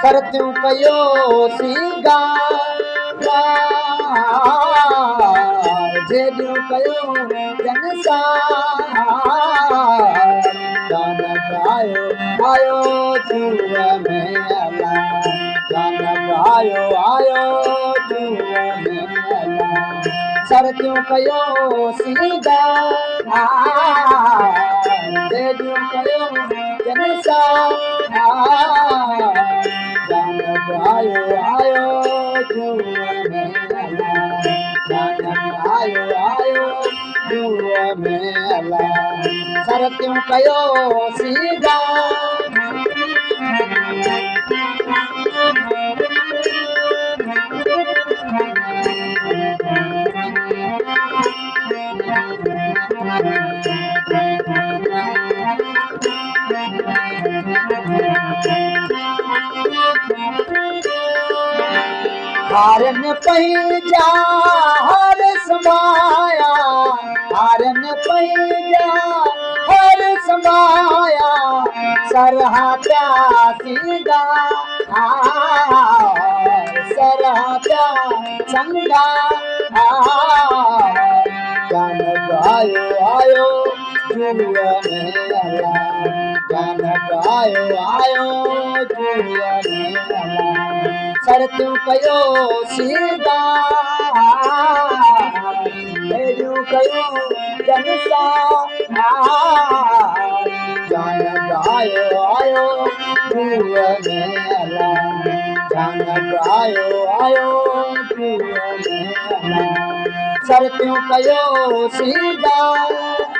सरतियूं कयो सीगार जेॾियूं कयो जनसार जानक आयो आयो जूअ में अला जानक आयो आयो जूअ में अला सरतियूं कयो सीगार जेॾियूं कयो जनसार जानक आयो आयो जूअ में अला जानक आयो आयो जूअ में अला सरतियूं कयो सीगार हारन पंहिंजा हर समाया हारन पंहिंजा हर समाया सरहा पिया सींदा सरहा पिया चंगा जानक आयो आयो जूअ में अला जानक आयो आयो जूअ में अला सरतियूं कयो सीगार हेॾियूं कयो जनसार जानक आयो आयो जूअ में अला जानक आयो आयो जूअ में अला सरतियूं कयो सीगार